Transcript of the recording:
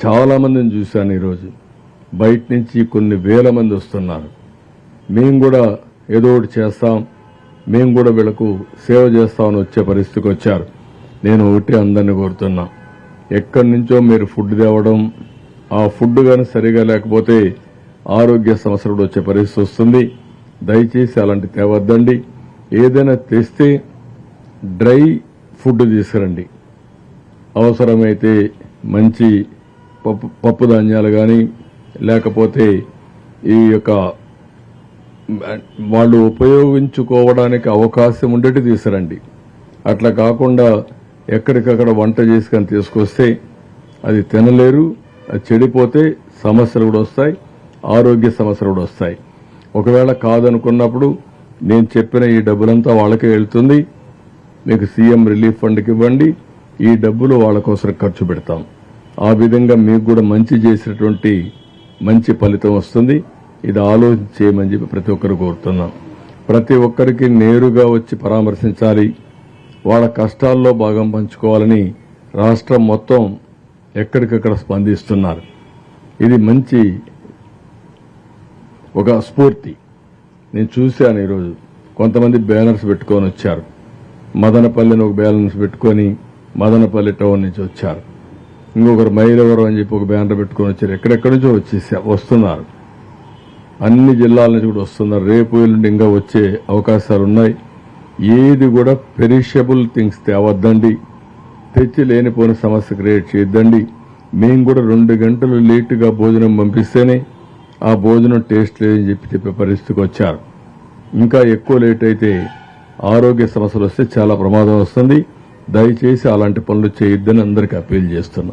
చాలా మందిని చూశాను ఈరోజు. బయట నుంచి కొన్ని వేల మంది వస్తున్నారు. మేము కూడా ఏదో ఒకటి చేస్తాం, మేము కూడా వీళ్ళకు సేవ చేస్తామని వచ్చే పరిస్థితికి వచ్చారు. నేను ఒకటి అందరినీ కోరుతున్నా, ఎక్కడి నుంచో మీరు ఫుడ్ తేవడం, ఆ ఫుడ్ కానీ సరిగా లేకపోతే ఆరోగ్య సమస్యలు కూడా వచ్చే పరిస్థితి వస్తుంది. దయచేసి అలాంటి తేవద్దండి. ఏదైనా తెస్తే డ్రై ఫుడ్ తీసుకురండి. అవసరమైతే మంచి పప్పు ధాన్యాలు కానీ లేకపోతే ఈ యొక్క వాళ్ళు ఉపయోగించుకోవడానికి అవకాశం ఉండేటి తీసుకురండి. అట్లా కాకుండా ఎక్కడికక్కడ వంట చేసుకొని తీసుకొస్తే అది తినలేరు, అది చెడిపోతే సమస్యలు కూడా వస్తాయి, ఆరోగ్య సమస్యలు కూడా వస్తాయి. ఒకవేళ కాదనుకున్నప్పుడు నేను చెప్పిన ఈ డబ్బులంతా వాళ్ళకే వెళ్తుంది. మీకు సీఎం రిలీఫ్ ఫండ్కి ఇవ్వండి, ఈ డబ్బులు వాళ్ళ కోసం ఖర్చు పెడతాం. ఆ విధంగా మీకు కూడా మంచి చేసినటువంటి మంచి ఫలితం వస్తుంది. ఇది ఆలోచించేయమని చెప్పి ప్రతి ఒక్కరు కోరుతున్నాం. ప్రతి ఒక్కరికి నేరుగా వచ్చి పరామర్శించాలి, వాళ్ళ కష్టాల్లో భాగం పంచుకోవాలని రాష్ట్రం మొత్తం ఎక్కడికక్కడ స్పందిస్తున్నారు. ఇది మంచి ఒక స్ఫూర్తి. నేను చూశాను ఈరోజు కొంతమంది బ్యానర్స్ పెట్టుకొని వచ్చారు. మదనపల్లిని ఒక బ్యానర్స్ పెట్టుకొని మదనపల్లి టౌన్ నుంచి వచ్చారు. ఇంకొకరు మైలవరం అని చెప్పి ఒక బ్యానర్ పెట్టుకొని వచ్చారు. ఎక్కడెక్కడి నుంచో వస్తున్నారు. అన్ని జిల్లాల నుంచి కూడా వస్తున్నారు. రేపు ఎల్లుండి ఇంకా వచ్చే అవకాశాలు ఉన్నాయి. ఏది కూడా పెరిషబుల్ థింగ్స్ తేవద్దండి, తెచ్చి లేనిపోని సమస్య క్రియేట్ చేయొద్దండి. మేము కూడా 2 గంటలు లేటుగా భోజనం పంపిస్తేనే ఆ భోజనం టేస్ట్ లేదని చెప్పే పరిస్థితికి వచ్చారు. ఇంకా ఎక్కువ లేట్ అయితే ఆరోగ్య సమస్యలు వస్తే చాలా ప్రమాదం వస్తుంది. దయచేసి అలాంటి పనులు చేయొద్దని అందరికీ అప్పీల్ చేస్తున్నాం.